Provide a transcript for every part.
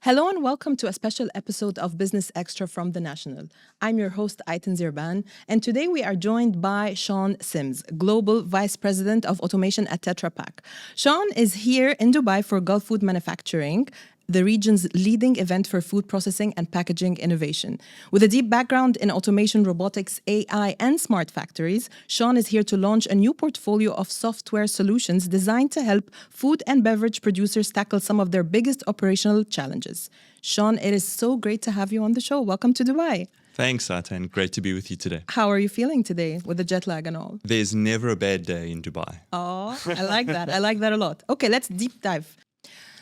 Hello and welcome to a special episode of Business Extra from The National. I'm your host, Eiten Zeerban, and today we are joined by Sean Sims, Global Vice President of Automation at Tetra Pak. Sean is here in Dubai for Gulf Food Manufacturing, the region's leading event for food processing and packaging innovation. With a deep background in automation, robotics, AI, and smart factories, Sean is here to launch a new portfolio of software solutions designed to help food and beverage producers tackle some of their biggest operational challenges. Sean, it is so great to have you on the show. Welcome to Dubai. Thanks, Atan. Great to be with you today. How are you feeling today with the jet lag and all? There's never a bad day in Dubai. Oh, I like that. I like that a lot. Okay, let's deep dive.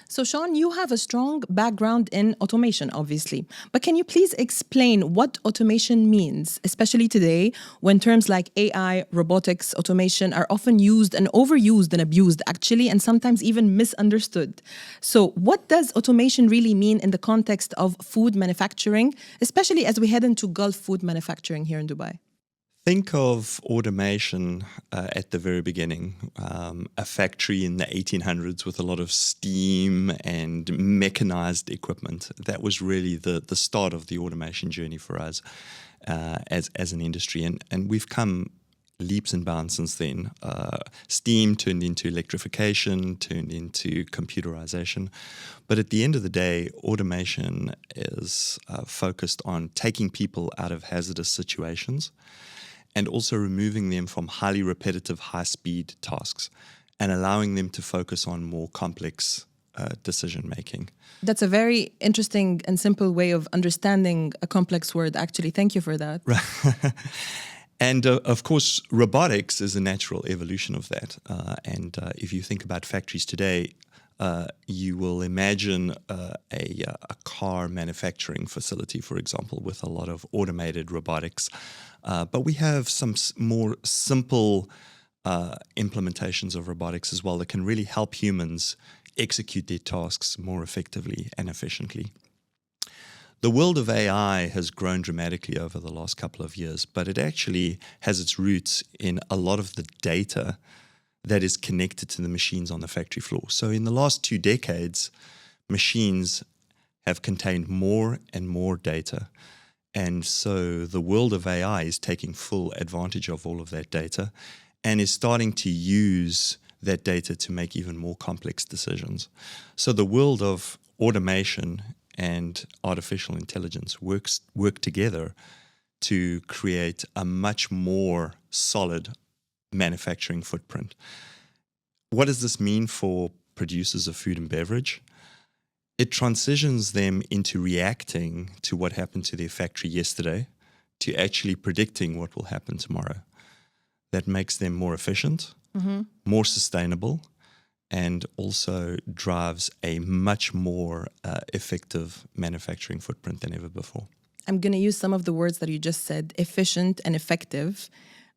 So, Sean, you have a strong background in automation, obviously. But can you please explain what automation means, especially today when terms like AI, robotics, automation are often used and overused and abused, actually, and sometimes even misunderstood? So, what does automation really mean in the context of food manufacturing, especially as we head into Gulf food manufacturing here in Dubai? Think of automation at the very beginning, a factory in the 1800s with a lot of steam and mechanized equipment. That was really the start of the automation journey for us as an industry. And we've come leaps and bounds since then. Steam turned into electrification, turned into computerization. But at the end of the day, automation is focused on taking people out of hazardous situations and also removing them from highly repetitive, high-speed tasks and allowing them to focus on more complex decision-making. That's a very interesting and simple way of understanding a complex word, actually. Thank you for that. And of course, robotics is a natural evolution of that. And if you think about factories today, you will imagine a car manufacturing facility, for example, with a lot of automated robotics. But we have some more simple implementations of robotics as well that can really help humans execute their tasks more effectively and efficiently. The world of AI has grown dramatically over the last couple of years, but it actually has its roots in a lot of the data that is connected to the machines on the factory floor. So in the last 2 decades, machines have contained more and more data. And so the world of AI is taking full advantage of all of that data and is starting to use that data to make even more complex decisions. So the world of automation and artificial intelligence work together to create a much more solid manufacturing footprint. What does this mean for producers of food and beverage? It transitions them into reacting to what happened to their factory yesterday to actually predicting what will happen tomorrow. That makes them more efficient, more sustainable, and also drives a much more effective manufacturing footprint than ever before. I'm going to use some of the words that you just said, efficient and effective,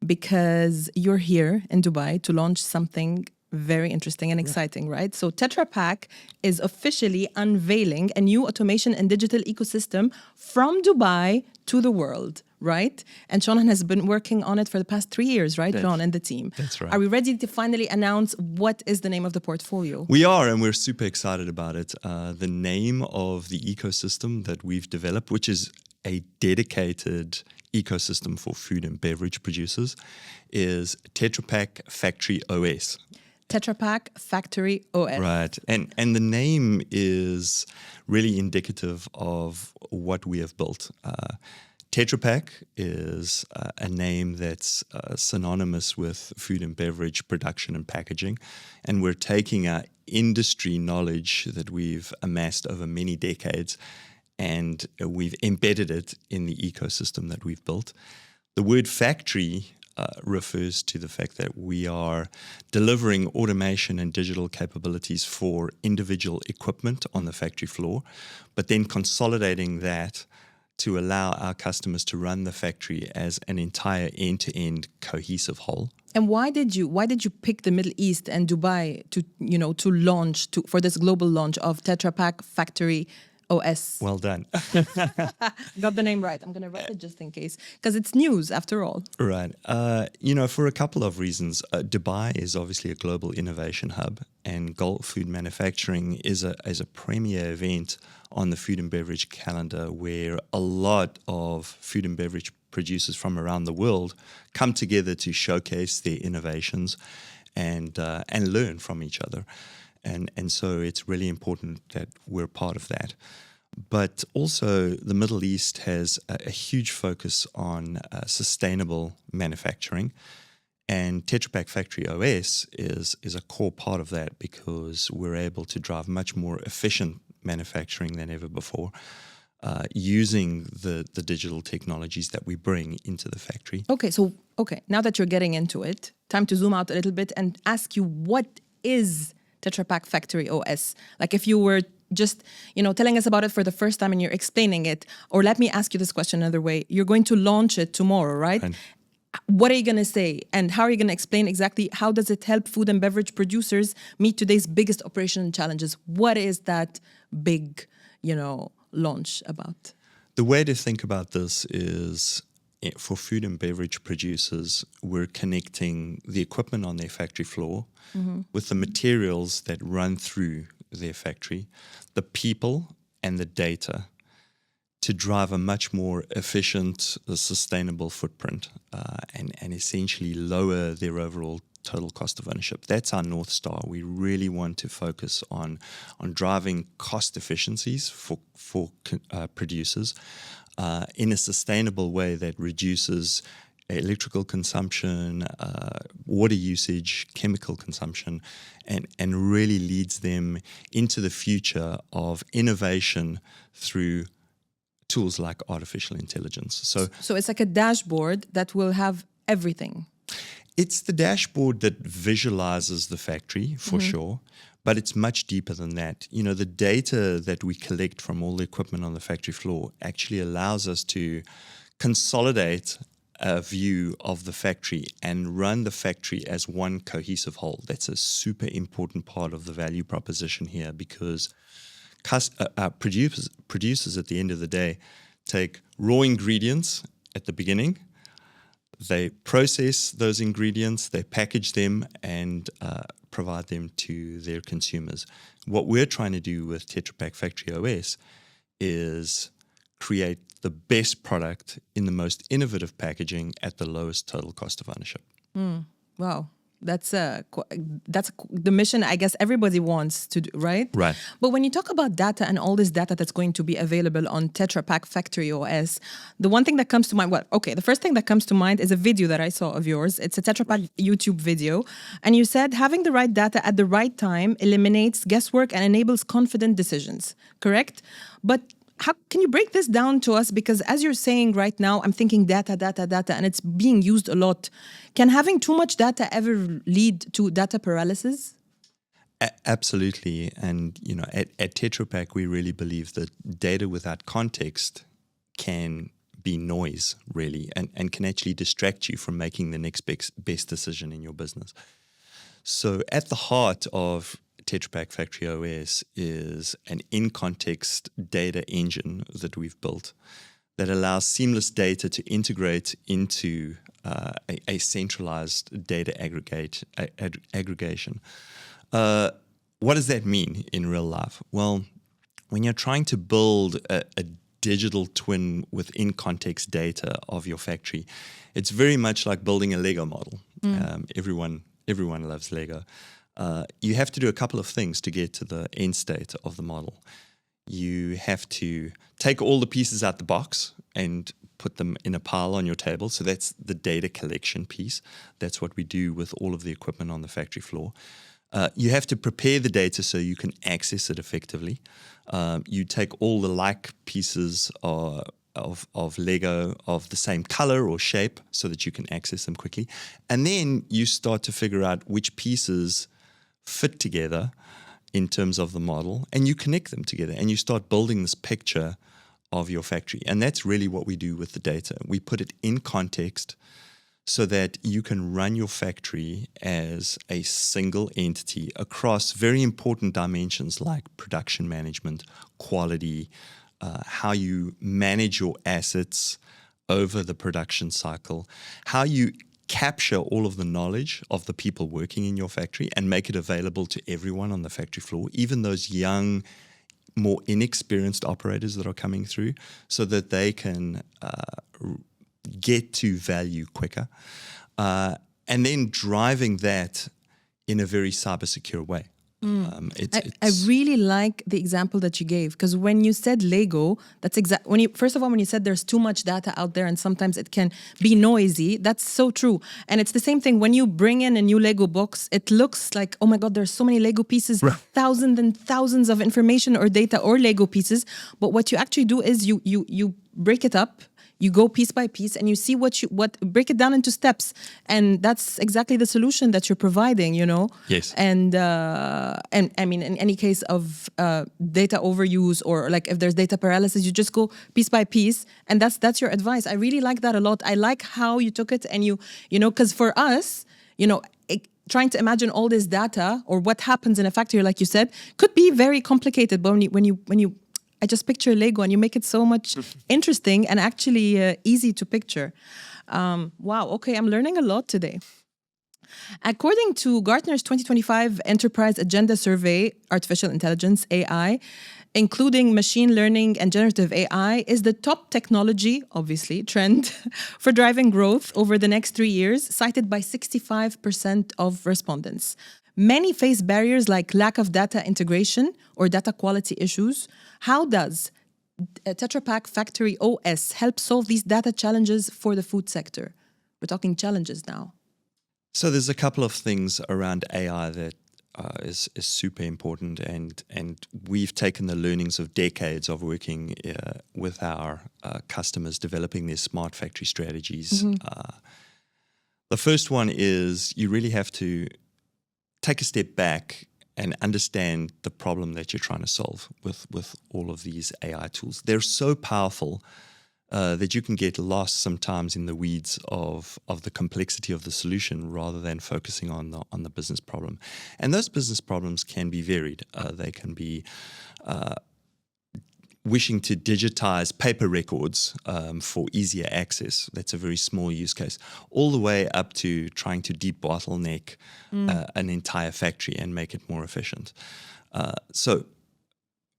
because you're here in Dubai to launch something very interesting and exciting, right? So Tetra Pak is officially unveiling a new automation and digital ecosystem from Dubai to the world, right? And Sean has been working on it for the past 3 years, right, Sean and the team? That's right. Are we ready to finally announce what is the name of the portfolio? We are, and we're super excited about it. The name of the ecosystem that we've developed, which is a dedicated ecosystem for food and beverage producers, is Tetra Pak Factory OS. Tetra Pak Factory OS. Right. And the name is really indicative of what we have built. Tetra Pak is a name that's synonymous with food and beverage production and packaging. And we're taking our industry knowledge that we've amassed over many decades and we've embedded it in the ecosystem that we've built. The word factory refers to the fact that we are delivering automation and digital capabilities for individual equipment on the factory floor, but then consolidating that to allow our customers to run the factory as an entire end-to-end cohesive whole. And why did you pick the Middle East and Dubai to launch for this global launch of Tetra Pak Factory OS. Well done. Got the name right. I'm going to write it just in case, because it's news after all. Right. For a couple of reasons. Dubai is obviously a global innovation hub, and Gulf Food Manufacturing is a premier event on the food and beverage calendar where a lot of food and beverage producers from around the world come together to showcase their innovations and learn from each other. And so it's really important that we're part of that. But also, the Middle East has a huge focus on sustainable manufacturing. And Tetra Pak Factory OS is a core part of that because we're able to drive much more efficient manufacturing than ever before using the digital technologies that we bring into the factory. Okay, now that you're getting into it, time to zoom out a little bit and ask you, what is Tetra Pak Factory OS? Like, if you were just, telling us about it for the first time and you're explaining it, or let me ask you this question another way. You're going to launch it tomorrow, right? What are you going to say? And how are you going to explain exactly how does it help food and beverage producers meet today's biggest operational challenges? What is that big, launch about? The way to think about this is, for food and beverage producers, we're connecting the equipment on their factory floor with the materials that run through their factory, the people and the data, to drive a much more efficient, sustainable footprint and essentially lower their overall total cost of ownership. That's our North Star. We really want to focus on driving cost efficiencies for producers in a sustainable way that reduces electrical consumption, water usage, chemical consumption, and really leads them into the future of innovation through tools like artificial intelligence. So it's like a dashboard that will have everything. It's the dashboard that visualizes the factory, for sure, but it's much deeper than that. The data that we collect from all the equipment on the factory floor actually allows us to consolidate a view of the factory and run the factory as one cohesive whole. That's a super important part of the value proposition here, because producers at the end of the day take raw ingredients at the beginning, they process those ingredients, they package them, and provide them to their consumers. What we're trying to do with Tetra Pak Factory OS is create the best product in the most innovative packaging at the lowest total cost of ownership. Wow. That's the mission I guess everybody wants to do, right? Right. But when you talk about data and all this data that's going to be available on Tetra Pak Factory OS, the one thing that comes to mind, the first thing that comes to mind is a video that I saw of yours. It's a Tetra Pak YouTube video. And you said having the right data at the right time eliminates guesswork and enables confident decisions, correct? But how can you break this down to us? Because as you're saying right now, I'm thinking data, and it's being used a lot. Can having too much data ever lead to data paralysis? Absolutely. And, at Tetra Pak, we really believe that data without context can be noise, really, and can actually distract you from making the next best decision in your business. So at the heart of Tetra Pak Factory OS is an in-context data engine that we've built that allows seamless data to integrate into a centralized data aggregation. What does that mean in real life? Well, when you're trying to build a digital twin with in-context data of your factory, it's very much like building a Lego model. Everyone loves Lego. You have to do a couple of things to get to the end state of the model. You have to take all the pieces out the box and put them in a pile on your table. So that's the data collection piece. That's what we do with all of the equipment on the factory floor. You have to prepare the data so you can access it effectively. You take all the like pieces of Lego of the same color or shape so that you can access them quickly. And then you start to figure out which pieces fit together in terms of the model, and you connect them together and you start building this picture of your factory. And that's really what we do with the data. We put it in context so that you can run your factory as a single entity across very important dimensions like production management, quality, how you manage your assets over the production cycle, how you capture all of the knowledge of the people working in your factory and make it available to everyone on the factory floor, even those young, more inexperienced operators that are coming through, so that they can get to value quicker. And then driving that in a very cybersecure way. I really like the example that you gave, because when you said Lego, that's first of all, when you said there's too much data out there and sometimes it can be noisy, that's so true. And it's the same thing when you bring in a new Lego box, it looks like, oh my God, there's so many Lego pieces, thousands and thousands of information or data or Lego pieces. But what you actually do is you break it up. You go piece by piece and you see break it down into steps, and that's exactly the solution that you're providing, Yes. And I mean, in any case of data overuse, or like if there's data paralysis, you just go piece by piece, and that's your advice. I really like that a lot. I like how you took it, and because for us, trying to imagine all this data or what happens in a factory, like you said, could be very complicated. But when you I just picture Lego, and you make it so much interesting and actually easy to picture. Wow, okay, I'm learning a lot today. According to Gartner's 2025 Enterprise Agenda Survey, artificial intelligence, AI, including machine learning and generative AI, is the top technology, obviously, trend for driving growth over the next 3 years, cited by 65% of respondents. Many face barriers like lack of data integration or data quality issues. How does Tetra Pak Factory OS help solve these data challenges for the food sector? We're talking challenges now. So there's a couple of things around AI that is super important, and we've taken the learnings of decades of working with our customers developing their smart factory strategies. The first one is you really have to take a step back and understand the problem that you're trying to solve with all of these AI tools. They're so powerful that you can get lost sometimes in the weeds of the complexity of the solution rather than focusing on the business problem. And those business problems can be varied. They can be wishing to digitize paper records for easier access. That's a very small use case, all the way up to trying to de-bottleneck an entire factory and make it more efficient. So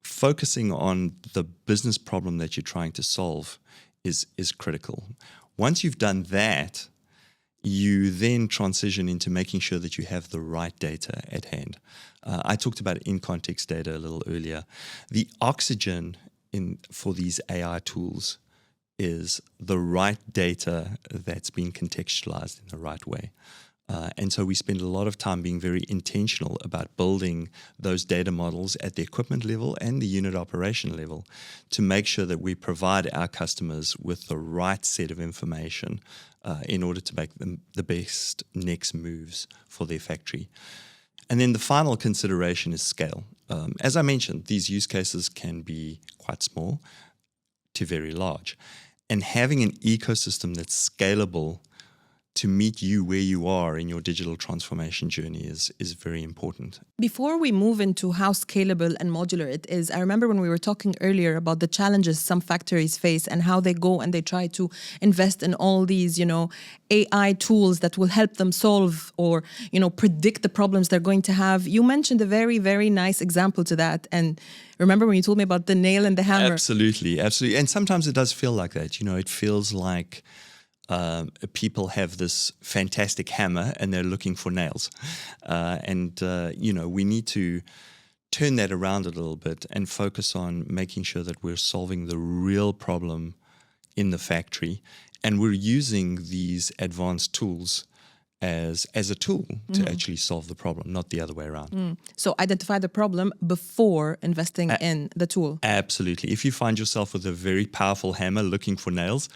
focusing on the business problem that you're trying to solve is critical. Once you've done that, you then transition into making sure that you have the right data at hand. I talked about in-context data a little earlier. The oxygen for these AI tools is the right data that's been contextualized in the right way. And so we spend a lot of time being very intentional about building those data models at the equipment level and the unit operation level to make sure that we provide our customers with the right set of information in order to make them the best next moves for their factory. And then the final consideration is scale. As I mentioned, these use cases can be quite small to very large. And having an ecosystem that's scalable to meet you where you are in your digital transformation journey is very important. Before we move into how scalable and modular it is, I remember when we were talking earlier about the challenges some factories face and how they go and they try to invest in all these, AI tools that will help them solve or, predict the problems they're going to have. You mentioned a very, very nice example to that. And remember when you told me about the nail and the hammer? Absolutely, absolutely. And sometimes it does feel like that. It feels like people have this fantastic hammer and they're looking for nails. We need to turn that around a little bit and focus on making sure that we're solving the real problem in the factory. And we're using these advanced tools as a tool to actually solve the problem, not the other way around. So identify the problem before investing in the tool. Absolutely. If you find yourself with a very powerful hammer looking for nails,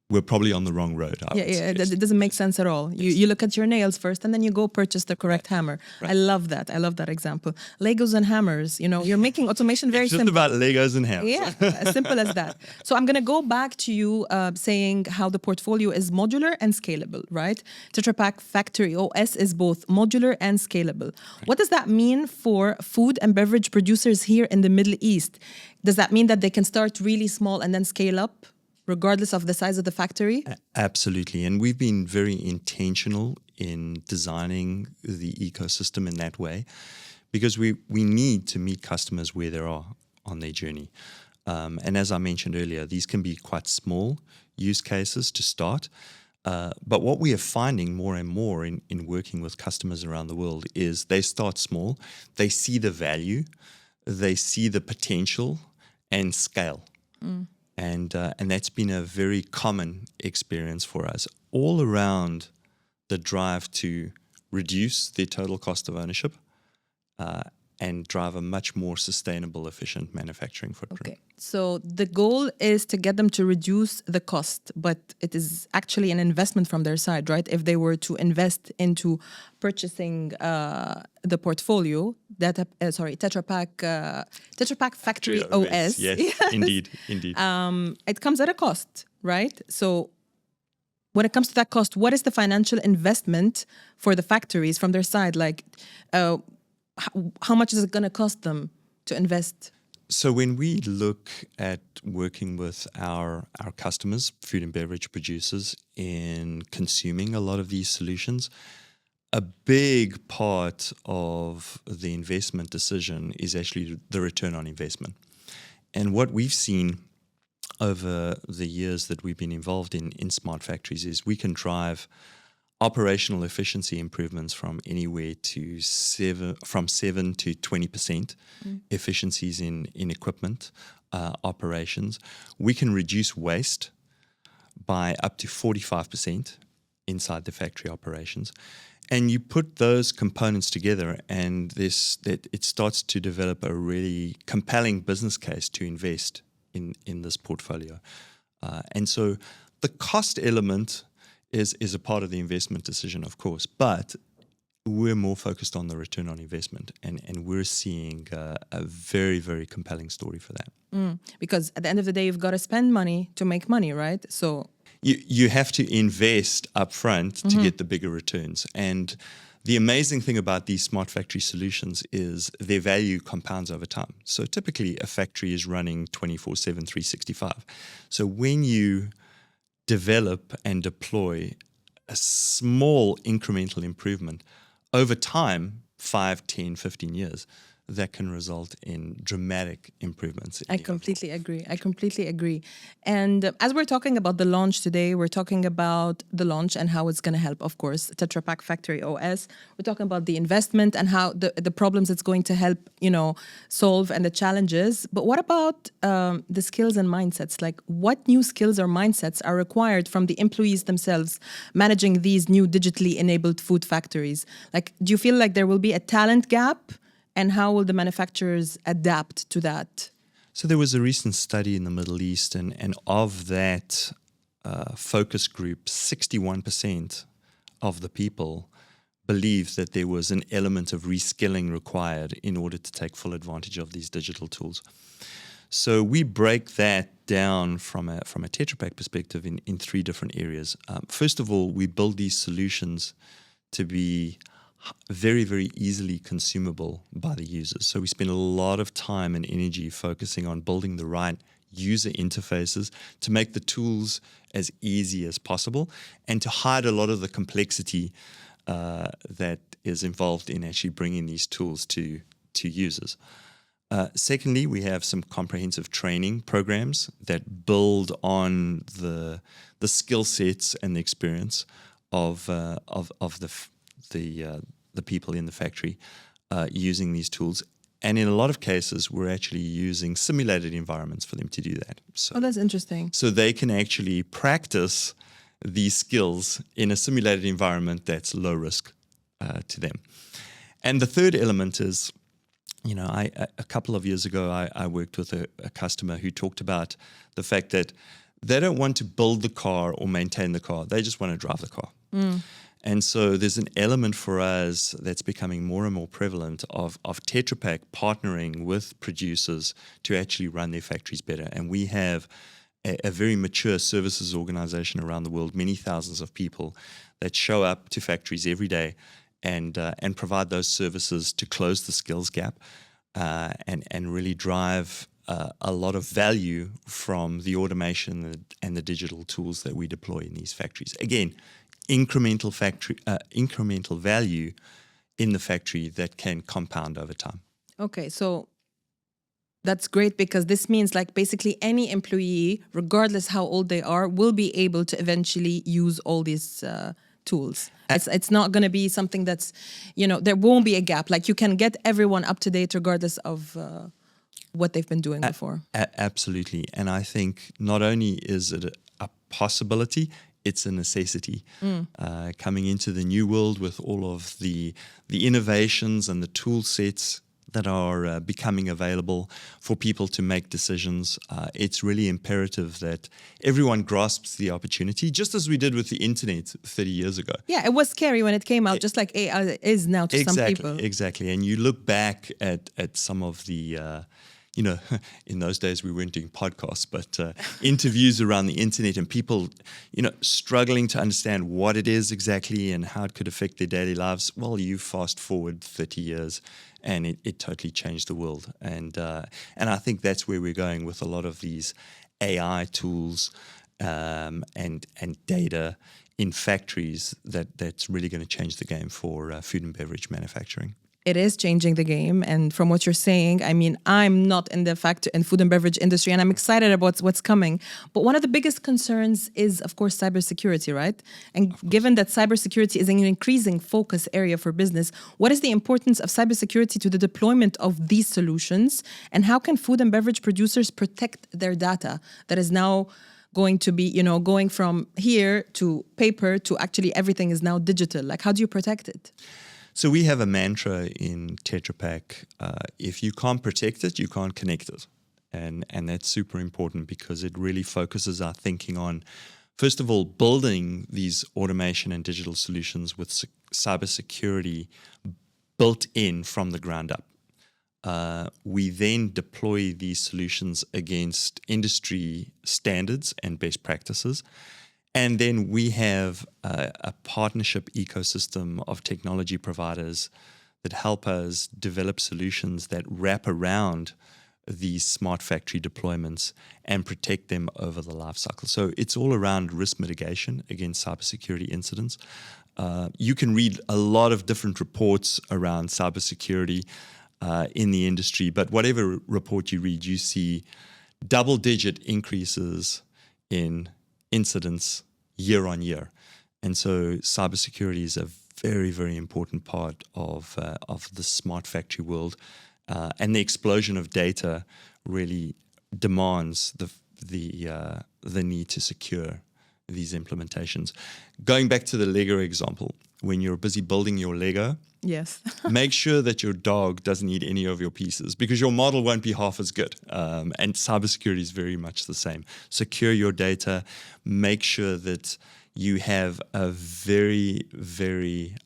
we're probably on the wrong road. I would suggest. It doesn't make sense at all. You look at your nails first, and then you go purchase the correct hammer. Right. I love that. I love that example. Legos and hammers. You're making automation very It's just simple. about Legos and hammers. Yeah, as simple as that. So I'm going to go back to you saying how the portfolio is modular and scalable, right? Tetra Pak Factory OS is both modular and scalable. Right. What does that mean for food and beverage producers here in the Middle East? Does that mean that they can start really small and then scale up, regardless of the size of the factory? Absolutely. And we've been very intentional in designing the ecosystem in that way because we need to meet customers where they are on their journey. And as I mentioned earlier, these can be quite small use cases to start. But what we are finding more and more in working with customers around the world is they start small, they see the value, they see the potential and scale. And that's been a very common experience for us all around the drive to reduce their total cost of ownership and drive a much more sustainable, efficient manufacturing footprint. Okay, so the goal is to get them to reduce the cost, but it is actually an investment from their side, right? If they were to invest into purchasing the portfolio, Tetra Pak Factory OS. Yes, indeed. It comes at a cost, right? So when it comes to that cost, what is the financial investment for the factories from their side? Like, how much is it going to cost them to invest? So when we look at working with our customers, food and beverage producers, in consuming a lot of these solutions, a big part of the investment decision is actually the return on investment. And what we've seen over the years that we've been involved in smart factories is we can drive operational efficiency improvements from anywhere to 7 to 20% efficiencies in equipment operations. We can reduce waste by up to 45% inside the factory operations. And you put those components together and it starts to develop a really compelling business case to invest in this portfolio. And so the cost element is a part of the investment decision, of course, but we're more focused on the return on investment, and we're seeing a very, very compelling story for that. Because at the end of the day, you've got to spend money to make money, right? So you have to invest upfront to get the bigger returns. And the amazing thing about these smart factory solutions is their value compounds over time. So typically a factory is running 24/7, 365. So when you develop and deploy a small incremental improvement over time, 5, 10, 15 years, that can result in dramatic improvements. I completely agree. And as we're talking about the launch today, we're talking about the launch and how it's going to help, of course, Tetra Pak Factory OS. We're talking about the investment and how the problems it's going to help, solve and the challenges. But what about the skills and mindsets? Like, what new skills or mindsets are required from the employees themselves managing these new digitally enabled food factories? Like, do you feel like there will be a talent gap? And how will the manufacturers adapt to that? So there was a recent study in the Middle East, and of that focus group, 61% of the people believed that there was an element of reskilling required in order to take full advantage of these digital tools. So we break that down from a Tetra Pak perspective in 3 different areas. First of all, we build these solutions to be very, very easily consumable by the users. So we spend a lot of time and energy focusing on building the right user interfaces to make the tools as easy as possible and to hide a lot of the complexity that is involved in actually bringing these tools to users. Secondly, we have some comprehensive training programs that build on the skill sets and the experience of the people in the factory using these tools. And in a lot of cases, we're actually using simulated environments for them to do that. So, that's interesting. So they can actually practice these skills in a simulated environment that's low risk to them. And the third element is, a couple of years ago, I worked with a customer who talked about the fact that they don't want to build the car or maintain the car. They just want to drive the car. And so there's an element for us that's becoming more and more prevalent of Tetra Pak partnering with producers to actually run their factories better. And we have a very mature services organization around the world, many thousands of people that show up to factories every day and provide those services to close the skills gap and really drive a lot of value from the automation and the digital tools that we deploy in these factories. Again, incremental value in the factory that can compound over time. Okay, so that's great, because this means like basically any employee, regardless how old they are, will be able to eventually use all these tools. It's not going to be something that's, there won't be a gap. Like you can get everyone up to date regardless of what they've been doing before. Absolutely. And I think not only is it a possibility, it's a necessity. Coming into the new world with all of the innovations and the tool sets that are becoming available for people to make decisions, it's really imperative that everyone grasps the opportunity, just as we did with the internet 30 years ago. Yeah, it was scary when it came out, just like AI is now to some people. Exactly. And you look back at some of the... in those days we weren't doing podcasts, but interviews around the internet and people, struggling to understand what it is exactly and how it could affect their daily lives. Well, you fast forward 30 years and it totally changed the world. And I think that's where we're going with a lot of these AI tools and data in factories that's really going to change the game for food and beverage manufacturing. It is changing the game. And from what you're saying, I mean, I'm not in the food and beverage industry, and I'm excited about what's coming. But one of the biggest concerns is, of course, cybersecurity, right? And given that cybersecurity is an increasing focus area for business, what is the importance of cybersecurity to the deployment of these solutions? And how can food and beverage producers protect their data that is now going to be, going from here to paper to actually everything is now digital? Like, how do you protect it? So we have a mantra in Tetra Pak, if you can't protect it, you can't connect it. And that's super important because it really focuses our thinking on, first of all, building these automation and digital solutions with cybersecurity built in from the ground up. We then deploy these solutions against industry standards and best practices. And then we have a partnership ecosystem of technology providers that help us develop solutions that wrap around these smart factory deployments and protect them over the life cycle. So it's all around risk mitigation against cybersecurity incidents. You can read a lot of different reports around cybersecurity in the industry, but whatever report you read, you see double-digit increases in incidents year on year. And so cybersecurity is a very, very important part of the smart factory world. And the explosion of data really demands the need to secure these implementations. Going back to the Lego example, when you're busy building your Lego, yes, make sure that your dog doesn't eat any of your pieces because your model won't be half as good. And cybersecurity is very much the same. Secure your data. Make sure that you have a very, very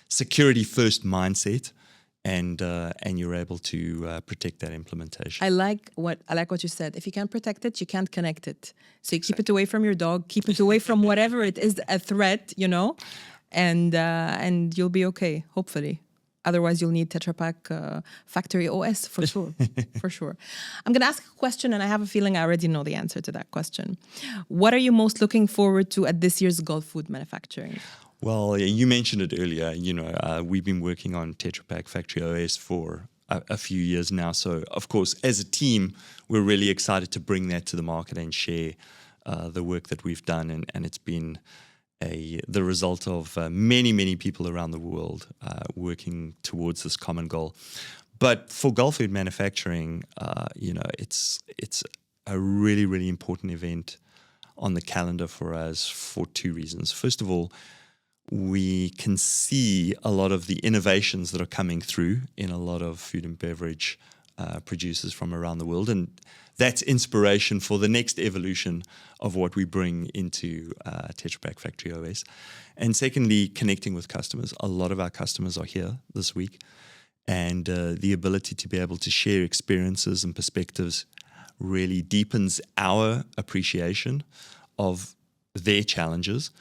security-first mindset, and you're able to protect that implementation. I like what you said. If you can't protect it, you can't connect it. So you keep it away from your dog, keep it away from whatever it is a threat, and you'll be okay, hopefully. Otherwise, you'll need Tetra Pak Factory OS for sure, for sure. I'm going to ask a question, and I have a feeling I already know the answer to that question. What are you most looking forward to at this year's Gulf Food Manufacturing? Well, you mentioned it earlier. We've been working on Tetra Pak Factory OS for a few years now. So, of course, as a team, we're really excited to bring that to the market and share the work that we've done. And it's been the result of many, many people around the world working towards this common goal. But for Gulf Food Manufacturing, it's a really, really important event on the calendar for us for two reasons. First of all, we can see a lot of the innovations that are coming through in a lot of food and beverage producers from around the world. And that's inspiration for the next evolution of what we bring into Tetra Pak Factory OS. And secondly, connecting with customers. A lot of our customers are here this week. And the ability to be able to share experiences and perspectives really deepens our appreciation of their challenges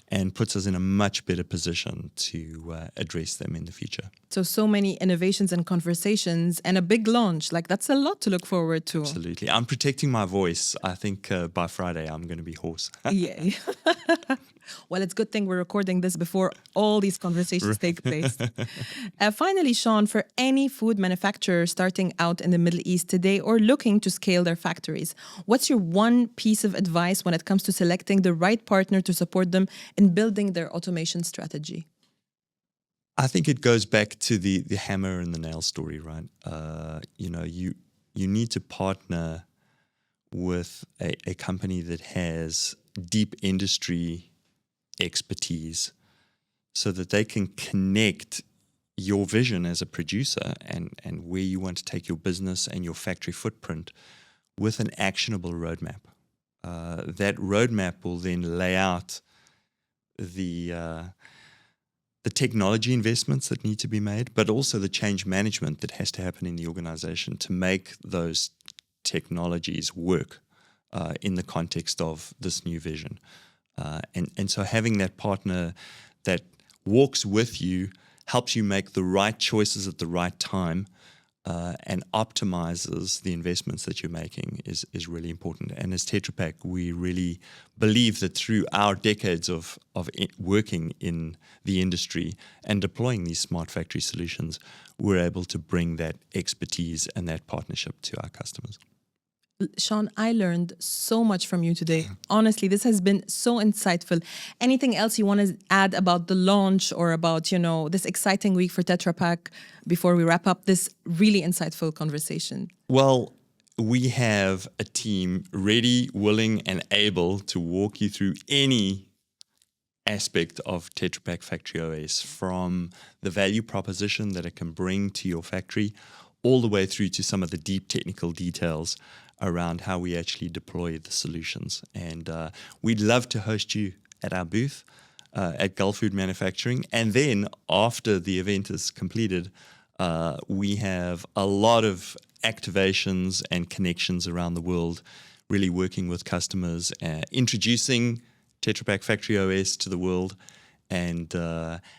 and puts us in a much better position to address them in the future. So many innovations and conversations and a big launch. Like, that's a lot to look forward to. Absolutely. I'm protecting my voice. I think by Friday I'm going to be hoarse. Yay. Well, it's a good thing we're recording this before all these conversations take place. Finally, Sean, for any food manufacturer starting out in the Middle East today or looking to scale their factories, what's your one piece of advice when it comes to selecting the right partner to support them in building their automation strategy? I think it goes back to the hammer and the nail story, right? You need to partner with a company that has deep industry expertise so that they can connect your vision as a producer and where you want to take your business and your factory footprint with an actionable roadmap. That roadmap will then lay out the technology investments that need to be made, but also the change management that has to happen in the organization to make those technologies work in the context of this new vision. And so having that partner that walks with you, helps you make the right choices at the right time, and optimizes the investments that you're making is really important. And as Tetra Pak, we really believe that through our decades of working in the industry and deploying these smart factory solutions, we're able to bring that expertise and that partnership to our customers. Sean, I learned so much from you today. Honestly, this has been so insightful. Anything else you want to add about the launch or about, this exciting week for Tetra Pak before we wrap up this really insightful conversation? Well, we have a team ready, willing, and able to walk you through any aspect of Tetra Pak Factory OS, from the value proposition that it can bring to your factory all the way through to some of the deep technical details around how we actually deploy the solutions. And we'd love to host you at our booth at Gulf Food Manufacturing. And then after the event is completed, we have a lot of activations and connections around the world, really working with customers, introducing Tetra Pak Factory OS to the world, and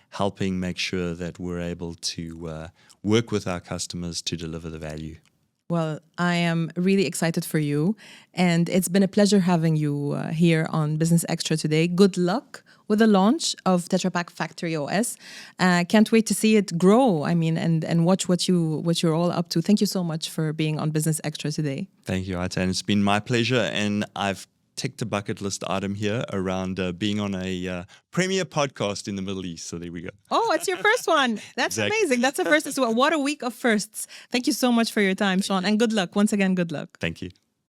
helping make sure that we're able to work with our customers to deliver the value. Well, I am really excited for you, and it's been a pleasure having you here on Business Extra today. Good luck with the launch of Tetra Pak Factory OS. Can't wait to see it grow. And watch what you're all up to. Thank you so much for being on Business Extra today. Thank you, Eiten. It's been my pleasure, and I've ticked a bucket list item here around being on a premier podcast in the Middle East. So there we go. Oh, it's your first one. That's Exactly. Amazing. That's a first. What a week of firsts. Thank you so much for your time, Sean. And good luck. Once again, good luck. Thank you.